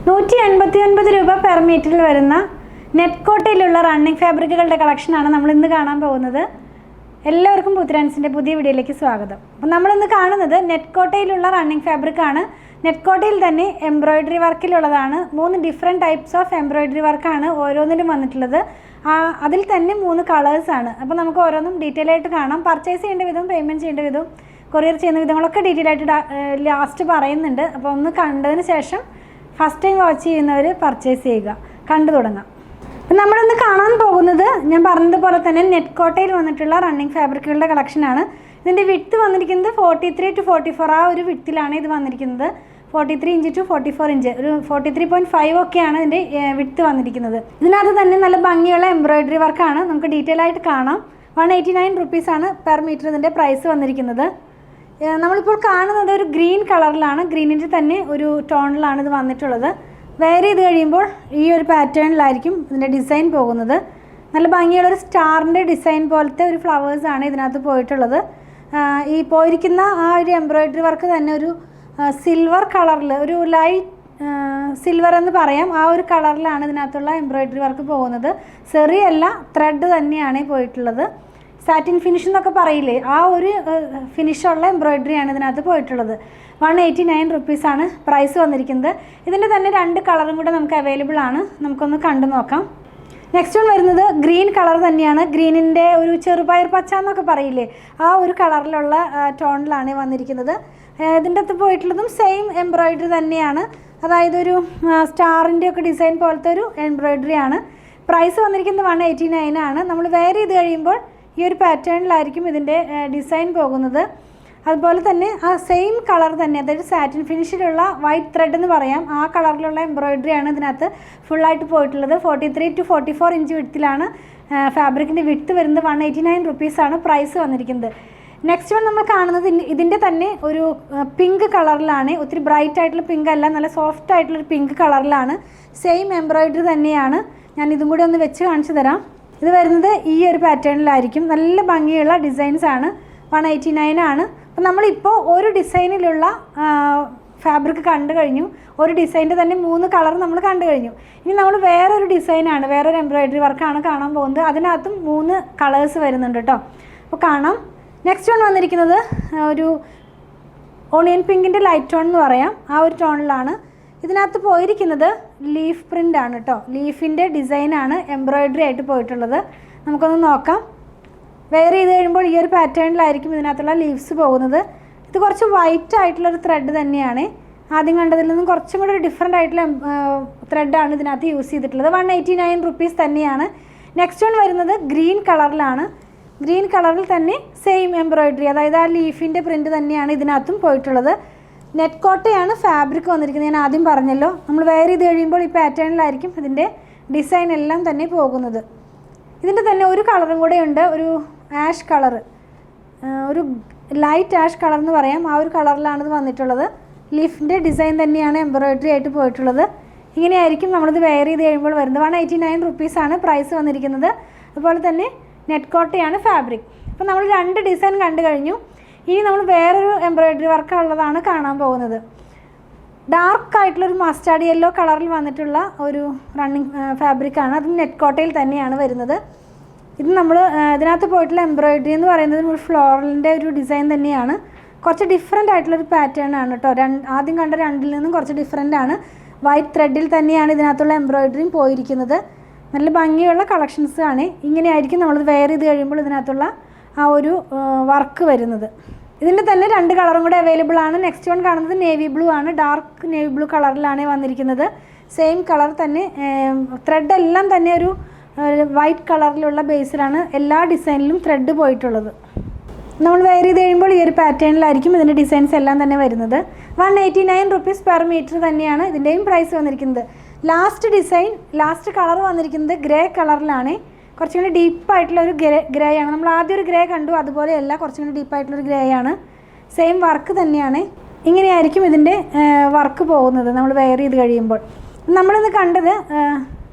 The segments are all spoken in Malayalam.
189 രൂപ പെർ മീറ്ററിൽ വരുന്ന നെറ്റ് കോട്ടയിലുള്ള റണ്ണിങ് ഫാബ്രിക്കുകളുടെ കളക്ഷനാണ് നമ്മൾ ഇന്ന് കാണാൻ പോകുന്നത്. എല്ലാവർക്കും പുത്രാൻസിൻ്റെ പുതിയ വീഡിയോയിലേക്ക് സ്വാഗതം. അപ്പോൾ നമ്മളിന്ന് കാണുന്നത് നെറ്റ് കോട്ടയിലുള്ള റണ്ണിങ് ഫാബ്രിക്കാണ്. നെറ്റ് കോട്ടയിൽ തന്നെ എംബ്രോയിഡറി വർക്കിലുള്ളതാണ്. 3 ഡിഫറെൻറ്റ് ടൈപ്സ് ഓഫ് എംബ്രോയിഡറി വർക്കാണ് ഓരോന്നിലും വന്നിട്ടുള്ളത്. അതിൽ തന്നെ 3 കളേഴ്സാണ്. അപ്പോൾ നമുക്ക് ഓരോന്നും ഡീറ്റെയിൽ ആയിട്ട് കാണാം. പർച്ചേസ് ചെയ്യേണ്ട വിധം, പേയ്മെൻറ്റ് ചെയ്യേണ്ട വിധം, കൊറിയർ ചെയ്യുന്ന വിധങ്ങളൊക്കെ ഡീറ്റെയിൽ ആയിട്ട് ലാസ്റ്റ് പറയുന്നുണ്ട്. അപ്പോൾ ഒന്ന് കണ്ടതിന് ശേഷം ഫസ്റ്റ് ടൈം വാച്ച് ചെയ്യുന്നവർ പർച്ചേസ് ചെയ്യുക, കണ്ടു തുടങ്ങാം. അപ്പം നമ്മളിന്ന് കാണാൻ പോകുന്നത് ഞാൻ പറഞ്ഞതുപോലെ തന്നെ നെറ്റ് കോട്ടയിൽ വന്നിട്ടുള്ള റണ്ണിങ് ഫാബ്രിക്കുകളുടെ കളക്ഷനാണ്. ഇതിൻ്റെ വിഡ്ത്ത് വന്നിരിക്കുന്നത് 43 to 44 ആ ഒരു വിഡ്ത്തിലാണ് ഇത് വന്നിരിക്കുന്നത്. 43 ഇഞ്ച് ടു 44 ഇഞ്ച്, ഒരു 43.5 ഒക്കെയാണ് ഇതിൻ്റെ വിഡ്ത്ത് വന്നിരിക്കുന്നത്. ഇതിനകത്ത് തന്നെ നല്ല ഭംഗിയുള്ള എംബ്രോയിഡറി വർക്കാണ്. നമുക്ക് ഡീറ്റെയിൽ ആയിട്ട് കാണാം. 189 റുപ്പീസാണ് പെർ മീറ്റർ ഇതിൻ്റെ പ്രൈസ് വന്നിരിക്കുന്നത്. നമ്മളിപ്പോൾ കാണുന്നത് ഒരു ഗ്രീൻ കളറിലാണ്. ഗ്രീനിൻ്റെ തന്നെ ഒരു ടോണിലാണ് ഇത് വന്നിട്ടുള്ളത്. വെയർ ചെയ്ത് കഴിയുമ്പോൾ ഈ ഒരു പാറ്റേണിലായിരിക്കും ഇതിൻ്റെ ഡിസൈൻ പോകുന്നത്. നല്ല ഭംഗിയുള്ളൊരു സ്റ്റാറിൻ്റെ ഡിസൈൻ പോലത്തെ ഒരു ഫ്ലവേഴ്സാണ് ഇതിനകത്ത് പോയിട്ടുള്ളത്. ഈ പോയിരിക്കുന്ന ആ ഒരു എംബ്രോയിഡറി വർക്ക് തന്നെ ഒരു സിൽവർ കളറിൽ, ഒരു ലൈറ്റ് സിൽവർ എന്ന് പറയാം, ആ ഒരു കളറിലാണ് ഇതിനകത്തുള്ള എംബ്രോയിഡറി വർക്ക് പോകുന്നത്. സെറിയല്ല, ത്രെഡ് തന്നെയാണ് പോയിട്ടുള്ളത്. സാറ്റിൻ ഫിനിഷ് എന്നൊക്കെ പറയില്ലേ, ആ ഒരു ഫിനിഷുള്ള എംബ്രോയിഡറിയാണ് ഇതിനകത്ത് പോയിട്ടുള്ളത്. 189 റുപ്പീസാണ് പ്രൈസ് വന്നിരിക്കുന്നത്. ഇതിൻ്റെ തന്നെ 2 കളറും കൂടെ നമുക്ക് അവൈലബിൾ ആണ്. നമുക്കൊന്ന് കണ്ടു നോക്കാം. നെക്സ്റ്റ് വൺ വരുന്നത് ഗ്രീൻ കളർ തന്നെയാണ്. ഗ്രീനിൻ്റെ ഒരു ചെറുപയർ പച്ച എന്നൊക്കെ പറയില്ലേ, ആ ഒരു കളറിലുള്ള ടോണിലാണ് വന്നിരിക്കുന്നത്. ഇതിൻ്റെ അകത്ത് പോയിട്ടുള്ളതും സെയിം എംബ്രോയിഡറി തന്നെയാണ്. അതായത് ഒരു സ്റ്റാറിൻ്റെ ഒക്കെ ഡിസൈൻ പോലത്തെ ഒരു എംബ്രോയിഡറിയാണ്. പ്രൈസ് വന്നിരിക്കുന്നത് 189 ആണ്. നമ്മൾ വെയർ ചെയ്ത് കഴിയുമ്പോൾ ഈ ഒരു പാറ്റേണിലായിരിക്കും ഇതിൻ്റെ ഡിസൈൻ പോകുന്നത്. അതുപോലെ തന്നെ ആ സെയിം കളർ തന്നെ, അതായത് സാറ്റിൻ ഫിനിഷിലുള്ള വൈറ്റ് ത്രെഡ് എന്ന് പറയാം, ആ കളറിലുള്ള എംബ്രോയിഡറിയാണ് ഇതിനകത്ത് ഫുള്ളായിട്ട് പോയിട്ടുള്ളത്. 43 to 44 ഇഞ്ച് വിഡ്ത്തിലാണ് ഫാബ്രിക്കിൻ്റെ വിഡ്ത്ത് വരുന്നത്. 189 റുപ്പീസാണ് പ്രൈസ് വന്നിരിക്കുന്നത്. നെക്സ്റ്റ് വൺ നമ്മൾ കാണുന്നത് ഇതിൻ്റെ തന്നെ ഒരു പിങ്ക് കളറിലാണ്. ഒത്തിരി ബ്രൈറ്റ് ആയിട്ടുള്ള പിങ്ക് അല്ല, നല്ല സോഫ്റ്റ് ആയിട്ടുള്ളൊരു പിങ്ക് കളറിലാണ്. സെയിം എംബ്രോയിഡറി തന്നെയാണ്. ഞാൻ ഇതും കൂടി ഒന്ന് വെച്ച് കാണിച്ചു തരാം. ഇത് വരുന്നത് ഈ ഒരു പാറ്റേണിലായിരിക്കും. നല്ല ഭംഗിയുള്ള ഡിസൈൻസ് ആണ്. 189 ആണ്. അപ്പം നമ്മളിപ്പോൾ ഒരു ഡിസൈനിലുള്ള ഫാബ്രിക് കണ്ടു കഴിഞ്ഞു. ഒരു ഡിസൈൻ്റെ തന്നെ 3 കളർ നമ്മൾ കണ്ടു കഴിഞ്ഞു. ഇനി നമ്മൾ വേറൊരു ഡിസൈനാണ്, വേറൊരു എംബ്രോയിഡറി വർക്കാണ് കാണാൻ പോകുന്നത്. അതിനകത്തും 3 കളേഴ്സ് വരുന്നുണ്ട് കേട്ടോ. അപ്പോൾ കാണാം. നെക്സ്റ്റ് വൺ വന്നിരിക്കുന്നത് ഒരു ഓണിയൻ പിങ്കിൻ്റെ ലൈറ്റ് ടോൺ എന്ന് പറയാം, ആ ഒരു ടോണിലാണ്. ഇതിനകത്ത് പോയിരിക്കുന്നത് ലീഫ് പ്രിൻ്റ് ആണ് കേട്ടോ. ലീഫിൻ്റെ ഡിസൈനാണ് എംബ്രോയിഡറി ആയിട്ട് പോയിട്ടുള്ളത്. നമുക്കൊന്ന് നോക്കാം. വെയർ ചെയ്ത് കഴിയുമ്പോൾ ഈ ഒരു പാറ്റേണിലായിരിക്കും ഇതിനകത്തുള്ള ലീവ്സ് പോകുന്നത്. ഇത് കുറച്ച് വൈറ്റ് ആയിട്ടുള്ളൊരു ത്രെഡ് തന്നെയാണ്. ആദ്യം കണ്ടതിൽ നിന്നും കുറച്ചും കൂടി ഒരു ഡിഫറെൻ്റ് ആയിട്ടുള്ള ത്രെഡാണ് ഇതിനകത്ത് യൂസ് ചെയ്തിട്ടുള്ളത്. 189 റുപ്പീസ് തന്നെയാണ്. നെക്സ്റ്റ് വൺ വരുന്നത് ഗ്രീൻ കളറിലാണ്. ഗ്രീൻ കളറിൽ തന്നെ സെയിം എംബ്രോയിഡറി, അതായത് ആ ലീഫിൻ്റെ പ്രിൻ്റ് തന്നെയാണ് ഇതിനകത്തും പോയിട്ടുള്ളത്. നെറ്റ് കോട്ടയാണ് ഫാബ്രിക് വന്നിരിക്കുന്നത്. ഞാൻ ആദ്യം പറഞ്ഞല്ലോ, നമ്മൾ വെയർ ചെയ്ത് കഴിയുമ്പോൾ ഈ പാറ്റേണിലായിരിക്കും ഇതിൻ്റെ ഡിസൈൻ എല്ലാം തന്നെ പോകുന്നത്. ഇതിൻ്റെ തന്നെ ഒരു കളറും കൂടെ ഉണ്ട്, ഒരു ആഷ് കളർ, ഒരു ലൈറ്റ് ആഷ് കളർ എന്ന് പറയാം, ആ ഒരു കളറിലാണ് ഇത് വന്നിട്ടുള്ളത്. ലീഫിൻ്റെ ഡിസൈൻ തന്നെയാണ് എംബ്രോയിഡറി ആയിട്ട് പോയിട്ടുള്ളത്. ഇങ്ങനെയായിരിക്കും നമ്മളിത് വെയർ ചെയ്ത് കഴിയുമ്പോൾ വരുന്നത്. 189 റുപ്പീസാണ് പ്രൈസ് വന്നിരിക്കുന്നത്. അതുപോലെ തന്നെ നെറ്റ് കോട്ടയാണ് ഫാബ്രിക്. അപ്പോൾ നമ്മൾ 2 ഡിസൈൻ കണ്ടു കഴിഞ്ഞു. ഇനി നമ്മൾ വേറൊരു എംബ്രോയിഡറി വർക്ക് ഉള്ളതാണ് കാണാൻ പോകുന്നത്. ഡാർക്ക് ആയിട്ടുള്ളൊരു മസ്റ്റാർഡ് യെല്ലോ കളറിൽ വന്നിട്ടുള്ള ഒരു റണ്ണിങ് ഫാബ്രിക്കാണ്. അത് നെറ്റ് കോട്ടയിൽ തന്നെയാണ് വരുന്നത്. ഇത് നമ്മൾ ഇതിനകത്ത് പോയിട്ടുള്ള എംബ്രോയിഡറി എന്ന് പറയുന്നത് ഒരു ഫ്ലോറലിൻ്റെ ഒരു ഡിസൈൻ തന്നെയാണ്. കുറച്ച് ഡിഫറെൻ്റ് ആയിട്ടുള്ളൊരു പാറ്റേൺ ആണ് കേട്ടോ. ആദ്യം കണ്ട 2ൽ നിന്നും കുറച്ച് ഡിഫറെൻ്റ് ആണ്. വൈറ്റ് ത്രെഡിൽ തന്നെയാണ് ഇതിനകത്തുള്ള എംബ്രോയിഡറിയും പോയിരിക്കുന്നത്. നല്ല ഭംഗിയുള്ള കളക്ഷൻസ് ആണ്. ഇങ്ങനെയായിരിക്കും നമ്മൾ വെയർ ചെയ്ത് കഴിയുമ്പോൾ ഇതിനകത്തുള്ള ആ ഒരു വർക്ക് വരുന്നത്. ഇതിൻ്റെ തന്നെ 2 കളറും കൂടെ അവൈലബിൾ ആണ്. നെക്സ്റ്റ് വൺ കാണുന്നത് നേവി ബ്ലൂ ആണ്. ഡാർക്ക് നേവി ബ്ലൂ കളറിലാണ് വന്നിരിക്കുന്നത്. സെയിം കളർ തന്നെ, ത്രെഡ് എല്ലാം തന്നെ ഒരു വൈറ്റ് കളറിലുള്ള ബേസിലാണ് എല്ലാ ഡിസൈനിലും ത്രെഡ് പോയിട്ടുള്ളത്. നമ്മൾ വെയർ ചെയ്ത് കഴിയുമ്പോൾ ഈ ഒരു പാറ്റേണിലായിരിക്കും ഇതിൻ്റെ ഡിസൈൻസ് എല്ലാം തന്നെ വരുന്നത്. 189 റുപ്പീസ് പെർ മീറ്റർ തന്നെയാണ് ഇതിൻ്റെയും പ്രൈസ് വന്നിരിക്കുന്നത്. ലാസ്റ്റ് കളർ വന്നിരിക്കുന്നത് ഗ്രേ കളറിലാണ്. കുറച്ചും കൂടി ഡീപ്പായിട്ടുള്ളൊരു ഗ്രേ ആണ്. നമ്മൾ ആദ്യം ഒരു ഗ്രേ കണ്ടു, അതുപോലെയല്ല, കുറച്ചും കൂടി ഡീപ്പായിട്ടുള്ളൊരു ഗ്രേ ആണ്. സെയിം വർക്ക് തന്നെയാണ്. ഇങ്ങനെയായിരിക്കും ഇതിൻ്റെ വർക്ക് പോകുന്നത് നമ്മൾ വെയർ ചെയ്ത് കഴിയുമ്പോൾ. നമ്മളിന്ന് കണ്ടത്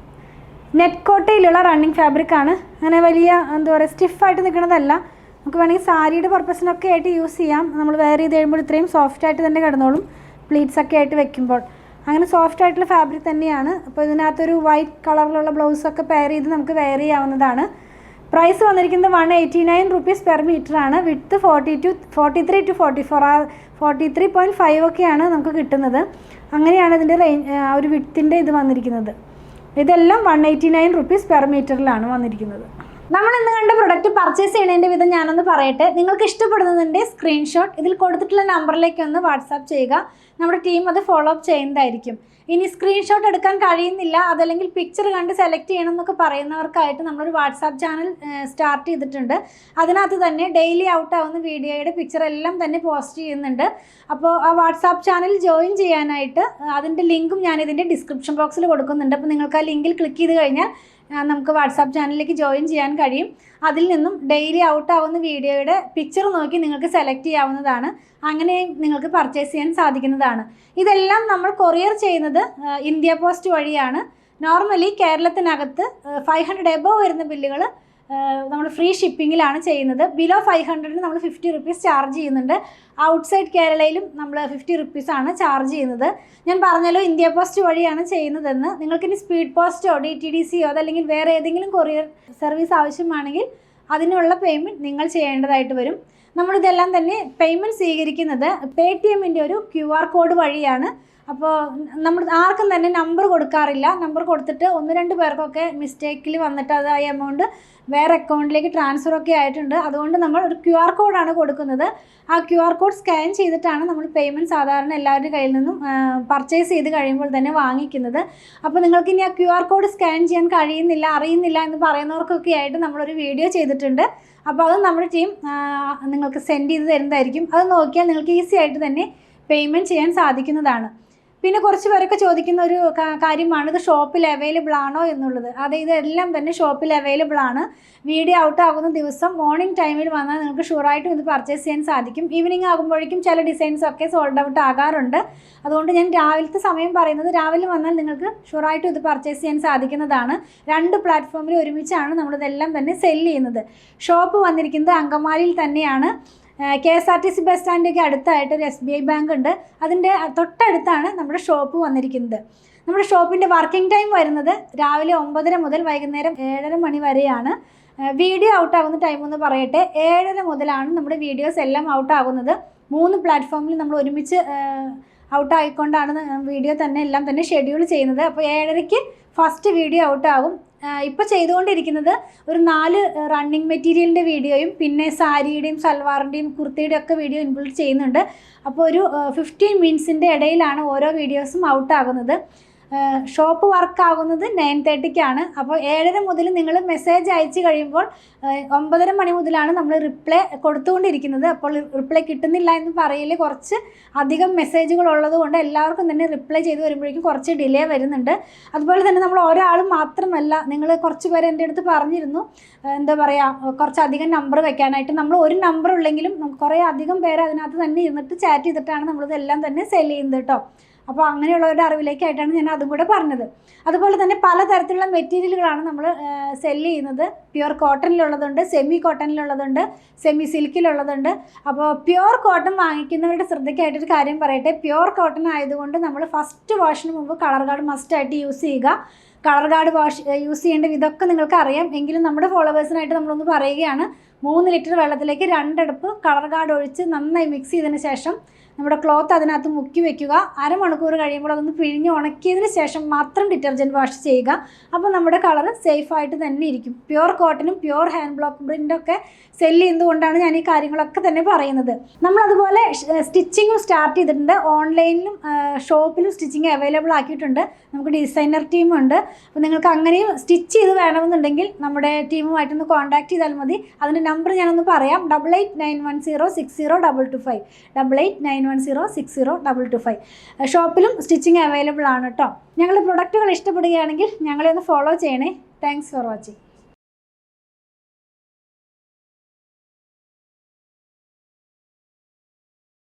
നെറ്റ് കോട്ടയിലുള്ള റണ്ണിങ് ഫാബ്രിക്കാണ്. അങ്ങനെ വലിയ എന്താ പറയുക, സ്റ്റിഫായിട്ട് നിൽക്കുന്നതല്ല. നമുക്ക് വേണമെങ്കിൽ സാരിയുടെ പർപ്പസിനൊക്കെ ആയിട്ട് യൂസ് ചെയ്യാം. നമ്മൾ വെയർ ചെയ്ത് കഴിയുമ്പോൾ ഇത്രയും സോഫ്റ്റായിട്ട് തന്നെ കിടന്നോളും, പ്ലീറ്റ്സൊക്കെ ആയിട്ട് വെക്കുമ്പോൾ. അങ്ങനെ സോഫ്റ്റ് ആയിട്ടുള്ള ഫാബ്രിക് തന്നെയാണ്. അപ്പോൾ ഇതിനകത്തൊരു വൈറ്റ് കളറിലുള്ള ബ്ലൗസൊക്കെ പെയർ ചെയ്ത് നമുക്ക് വെയർ ചെയ്യാവുന്നതാണ്. പ്രൈസ് വന്നിരിക്കുന്നത് 189 റുപ്പീസ് പെർ മീറ്റർ ആണ്. വിഡ്ത്ത് 43 to 44 43.5 ഒക്കെയാണ് നമുക്ക് കിട്ടുന്നത്. അങ്ങനെയാണ് ഇതിൻ്റെ ഒരു വിഡ്ത്തിൻ്റെ ഇത് വന്നിരിക്കുന്നത്. ഇതെല്ലാം 189 റുപ്പീസ് പെർ മീറ്ററിലാണ് വന്നിരിക്കുന്നത്. നമ്മൾ ഇന്ന് കണ്ട പ്രൊഡക്റ്റ് പർച്ചേസ് ചെയ്യുന്നതിൻ്റെ വിധം ഞാനൊന്ന് പറയട്ടെ. നിങ്ങൾക്ക് ഇഷ്ടപ്പെടുന്നതിൻ്റെ സ്ക്രീൻഷോട്ട് ഇതിൽ കൊടുത്തിട്ടുള്ള നമ്പറിലേക്ക് ഒന്ന് വാട്സാപ്പ് ചെയ്യുക. നമ്മുടെ ടീം അത് ഫോളോ അപ്പ് ചെയ്യുന്നതായിരിക്കും. ഇനി സ്ക്രീൻഷോട്ട് എടുക്കാൻ കഴിയുന്നില്ല, അതല്ലെങ്കിൽ പിക്ചർ കണ്ട് സെലക്ട് ചെയ്യണം എന്നൊക്കെ പറയുന്നവർക്കായിട്ട് നമ്മളൊരു വാട്സാപ്പ് ചാനൽ സ്റ്റാർട്ട് ചെയ്തിട്ടുണ്ട്. അതിനകത്ത് തന്നെ ഡെയിലി ഔട്ട് ആവുന്ന വീഡിയോയുടെ പിക്ചർ എല്ലാം തന്നെ പോസ്റ്റ് ചെയ്യുന്നുണ്ട്. അപ്പോൾ ആ വാട്സാപ്പ് ചാനൽ ജോയിൻ ചെയ്യാനായിട്ട് അതിൻ്റെ ലിങ്കും ഞാനിതിൻ്റെ ഡിസ്ക്രിപ്ഷൻ ബോക്സിൽ കൊടുക്കുന്നുണ്ട്. അപ്പോൾ നിങ്ങൾക്ക് ആ ലിങ്കിൽ ക്ലിക്ക് ചെയ്ത് കഴിഞ്ഞാൽ നമുക്ക് വാട്സാപ്പ് ചാനലിലേക്ക് ജോയിൻ ചെയ്യാൻ കഴിയും. അതിൽ നിന്നും ഡെയിലി ഔട്ട് ആവുന്ന വീഡിയോയുടെ പിക്ചർ നോക്കി നിങ്ങൾക്ക് സെലക്ട് ചെയ്യാവുന്നതാണ്. അങ്ങനെ നിങ്ങൾക്ക് പർച്ചേസ് ചെയ്യാൻ സാധിക്കുന്നതാണ്. ഇതെല്ലാം നമ്മൾ കൊറിയർ ചെയ്യുന്നത് ഇന്ത്യ പോസ്റ്റ് വഴിയാണ്. നോർമലി കേരളത്തിനകത്ത് 500 എബോവ് വരുന്ന ബില്ലുകൾ നമ്മൾ ഫ്രീ ഷിപ്പിങ്ങിലാണ് ചെയ്യുന്നത്. ബിലോ 500 നമ്മൾ 50 റുപ്പീസ് ചാർജ് ചെയ്യുന്നുണ്ട്. ഔട്ട്സൈഡ് കേരളയിലും നമ്മൾ 50 റുപ്പീസാണ് ചാർജ് ചെയ്യുന്നത്. ഞാൻ പറഞ്ഞല്ലോ ഇന്ത്യ പോസ്റ്റ് വഴിയാണ് ചെയ്യുന്നതെന്ന്. നിങ്ങൾക്കിനി സ്പീഡ് പോസ്റ്റോ DTDCയോ അതല്ലെങ്കിൽ വേറെ ഏതെങ്കിലും കൊറിയർ സർവീസ് ആവശ്യമാണെങ്കിൽ അതിനുള്ള പേയ്മെൻറ്റ് നിങ്ങൾ ചെയ്യേണ്ടതായിട്ട് വരും. നമ്മളിതെല്ലാം തന്നെ പേയ്മെൻറ്റ് സ്വീകരിക്കുന്നത് പേടിഎമ്മിൻ്റെ ഒരു QR കോഡ് വഴിയാണ്. അപ്പോൾ നമ്മൾ ആർക്കും തന്നെ നമ്പർ കൊടുക്കാറില്ല. നമ്പർ കൊടുത്തിട്ട് 1-2 പേർക്കൊക്കെ മിസ്റ്റേക്കിൽ വന്നിട്ട് അത് ആ എമൗണ്ട് വേറെ അക്കൗണ്ടിലേക്ക് ട്രാൻസ്ഫറൊക്കെ ആയിട്ടുണ്ട്. അതുകൊണ്ട് നമ്മൾ ഒരു QR കോഡാണ് കൊടുക്കുന്നത്. ആ QR കോഡ് സ്കാൻ ചെയ്തിട്ടാണ് നമ്മൾ പേയ്മെൻറ്റ് സാധാരണ എല്ലാവരുടെ കയ്യിൽ നിന്നും പർച്ചേസ് ചെയ്ത് കഴിയുമ്പോൾ തന്നെ വാങ്ങിക്കുന്നത്. അപ്പോൾ നിങ്ങൾക്ക് ഇനി ആ QR കോഡ് സ്കാൻ ചെയ്യാൻ കഴിയുന്നില്ല, അറിയുന്നില്ല എന്ന് പറയുന്നവർക്കൊക്കെ ആയിട്ട് നമ്മളൊരു വീഡിയോ ചെയ്തിട്ടുണ്ട്. അപ്പോൾ അത് നമ്മുടെ ടീം നിങ്ങൾക്ക് സെൻഡ് ചെയ്ത് തരുന്നതായിരിക്കും. അത് നോക്കിയാൽ നിങ്ങൾക്ക് ഈസി ആയിട്ട് തന്നെ പേയ്മെൻറ്റ് ചെയ്യാൻ സാധിക്കുന്നതാണ്. പിന്നെ കുറച്ച് പേരൊക്കെ ചോദിക്കുന്ന ഒരു കാര്യമാണ് ഇത് ഷോപ്പിൽ അവൈലബിൾ ആണോ എന്നുള്ളത്. അതെ, ഇതെല്ലാം തന്നെ ഷോപ്പിൽ അവൈലബിൾ ആണ്. വീഡിയോ ഔട്ട് ആകുന്ന ദിവസം മോർണിംഗ് ടൈമിൽ വന്നാൽ നിങ്ങൾക്ക് ഷുവറായിട്ടും ഇത് പർച്ചേസ് ചെയ്യാൻ സാധിക്കും. ഈവനിങ് ആകുമ്പോഴേക്കും ചില ഡിസൈൻസൊക്കെ സോൾഡ് ഔട്ട് ആകാറുണ്ട്. അതുകൊണ്ട് ഞാൻ രാവിലത്തെ സമയം പറയുന്നത്, രാവിലെ വന്നാൽ നിങ്ങൾക്ക് ഷുവറായിട്ടും ഇത് പർച്ചേസ് ചെയ്യാൻ സാധിക്കുന്നതാണ്. 2 പ്ലാറ്റ്ഫോമിൽ ഒരുമിച്ചാണ് നമ്മളിതെല്ലാം തന്നെ സെല് ചെയ്യുന്നത്. ഷോപ്പ് വന്നിരിക്കുന്നത് അങ്കമാലിയിൽ തന്നെയാണ്. KSRTC ബസ് സ്റ്റാൻഡിലേക്ക് അടുത്തായിട്ട് ഒരു SBI ബാങ്ക് ഉണ്ട്. അതിൻ്റെ തൊട്ടടുത്താണ് നമ്മുടെ ഷോപ്പ് വന്നിരിക്കുന്നത്. നമ്മുടെ ഷോപ്പിൻ്റെ വർക്കിംഗ് ടൈം വരുന്നത് രാവിലെ 9:30 മുതൽ വൈകുന്നേരം 7:30 മണി വരെയാണ്. വീഡിയോ ഔട്ടാകുന്ന ടൈം എന്ന് പറയട്ടെ, 7:30 മുതലാണ് നമ്മുടെ വീഡിയോസ് എല്ലാം ഔട്ടാകുന്നത്. 3 പ്ലാറ്റ്ഫോമിൽ നമ്മൾ ഒരുമിച്ച് ഔട്ടായിക്കൊണ്ടാണ് വീഡിയോ തന്നെ എല്ലാം തന്നെ ഷെഡ്യൂൾ ചെയ്യുന്നത്. അപ്പോൾ 7:30-ക്ക് ഫസ്റ്റ് വീഡിയോ ഔട്ടാകും. ഇപ്പോൾ ചെയ്തുകൊണ്ടിരിക്കുന്നത് ഒരു 4 റണ്ണിങ് മെറ്റീരിയലിൻ്റെ വീഡിയോയും പിന്നെ സാരിയുടെയും സൽവാറിൻ്റെയും കുർത്തിയുടെയും ഒക്കെ വീഡിയോ ഇൻക്ലൂഡ് ചെയ്യുന്നുണ്ട്. അപ്പോൾ ഒരു 15 മിനിറ്റ്സിൻ്റെ ഇടയിലാണ് ഓരോ വീഡിയോസും ഔട്ടാകുന്നത്. ഷോപ്പ് വർക്കാകുന്നത് 9:30-ക്കാണ്. അപ്പോൾ 7:30 മുതൽ നിങ്ങൾ മെസ്സേജ് അയച്ചു കഴിയുമ്പോൾ 9:30 മണി മുതലാണ് നമ്മൾ റിപ്ലൈ കൊടുത്തുകൊണ്ടിരിക്കുന്നത്. അപ്പോൾ റിപ്ലൈ കിട്ടുന്നില്ല എന്ന് പറയൽ കുറച്ച് അധികം മെസ്സേജുകൾ ഉള്ളതുകൊണ്ട് എല്ലാവർക്കും തന്നെ റിപ്ലൈ ചെയ്ത് വരുമ്പോഴേക്കും കുറച്ച് ഡിലേ വരുന്നുണ്ട്. അതുപോലെ തന്നെ നമ്മൾ ഒരാൾ മാത്രമല്ല, നിങ്ങൾ കുറച്ച് പേര് എൻ്റെ അടുത്ത് പറഞ്ഞിരുന്നു എന്താ പറയുക കുറച്ചധികം നമ്പർ വെക്കാനായിട്ട്. നമ്മൾ ഒരു നമ്പർ ഉള്ളെങ്കിലും കുറേ അധികം പേര് അതിനകത്ത് തന്നെ ഇരുന്നിട്ട് ചാറ്റ് ചെയ്തിട്ടാണ് നമ്മളിതെല്ലാം തന്നെ സെല് ചെയ്യുന്നത് കേട്ടോ. അപ്പോൾ അങ്ങനെയുള്ളവരുടെ അറിവിലേക്കായിട്ടാണ് ഞാൻ അതും കൂടെ പറഞ്ഞത്. അതുപോലെ തന്നെ പലതരത്തിലുള്ള മെറ്റീരിയലുകളാണ് നമ്മൾ സെല് ചെയ്യുന്നത്. പ്യുവർ കോട്ടണിലുള്ളതുണ്ട്, സെമി കോട്ടണിലുള്ളതുണ്ട്, സെമി സിൽക്കിലുള്ളതുണ്ട്. അപ്പോൾ പ്യുവർ കോട്ടൺ വാങ്ങിക്കുന്നവരുടെ ശ്രദ്ധയ്ക്കായിട്ടൊരു കാര്യം പറയട്ടെ. പ്യുവർ കോട്ടൺ ആയതുകൊണ്ട് നമ്മൾ ഫസ്റ്റ് വാഷിന് മുമ്പ് കളർ ഗാർഡ് മസ്റ്റായിട്ട് യൂസ് ചെയ്യുക. കളർ ഗാർഡ് യൂസ് ചെയ്യേണ്ട ഇതൊക്കെ നിങ്ങൾക്ക് അറിയാം. എങ്കിലും നമ്മുടെ ഫോളോവേഴ്സിനായിട്ട് നമ്മളൊന്ന് പറയുകയാണ്. 3 ലിറ്റർ വെള്ളത്തിലേക്ക് 2 അടുപ്പ് കളർ ഗാർഡ് ഒഴിച്ച് നന്നായി മിക്സ് ചെയ്തതിന് ശേഷം നമ്മുടെ ക്ലോത്ത് അതിനകത്ത് മുക്കി വെക്കുക. അരമണിക്കൂർ കഴിയുമ്പോൾ അതൊന്ന് പിഴിഞ്ഞ് ഉണക്കിയതിന് ശേഷം മാത്രം ഡിറ്റർജൻറ്റ് വാഷ് ചെയ്യുക. അപ്പോൾ നമ്മുടെ കളർ സേഫായിട്ട് തന്നെ ഇരിക്കും. പ്യുവർ കോട്ടനും പ്യുവർ ഹാൻഡ് ബ്ലോക്ക് പ്രിൻ്റൊക്കെ സെല്ല് ചെയ്യുന്നതുകൊണ്ടാണ് ഞാൻ ഈ കാര്യങ്ങളൊക്കെ തന്നെ പറയുന്നത്. നമ്മളതുപോലെ സ്റ്റിച്ചിങ്ങും സ്റ്റാർട്ട് ചെയ്തിട്ടുണ്ട്. ഓൺലൈനിലും ഷോപ്പിലും സ്റ്റിച്ചിങ് അവൈലബിൾ ആക്കിയിട്ടുണ്ട്. നമുക്ക് ഡിസൈനർ ടീമുണ്ട്. അപ്പോൾ നിങ്ങൾക്ക് അങ്ങനെയും സ്റ്റിച്ച് ചെയ്ത് വേണമെന്നുണ്ടെങ്കിൽ നമ്മുടെ ടീമുമായിട്ടൊന്ന് കോൺടാക്ട് ചെയ്താൽ മതി. അതിൻ്റെ നമ്പർ ഞാനൊന്ന് പറയാം. 8891060225 8891060225. ഷോപ്പിലും സ്റ്റിച്ചിങ് അവൈലബിൾ ആണ് കേട്ടോ. ഞങ്ങളുടെ പ്രൊഡക്റ്റുകൾ ഇഷ്ടപ്പെടുകയാണെങ്കിൽ ഞങ്ങളെ ഒന്ന് ഫോളോ ചെയ്യണേ. Thanks for watching.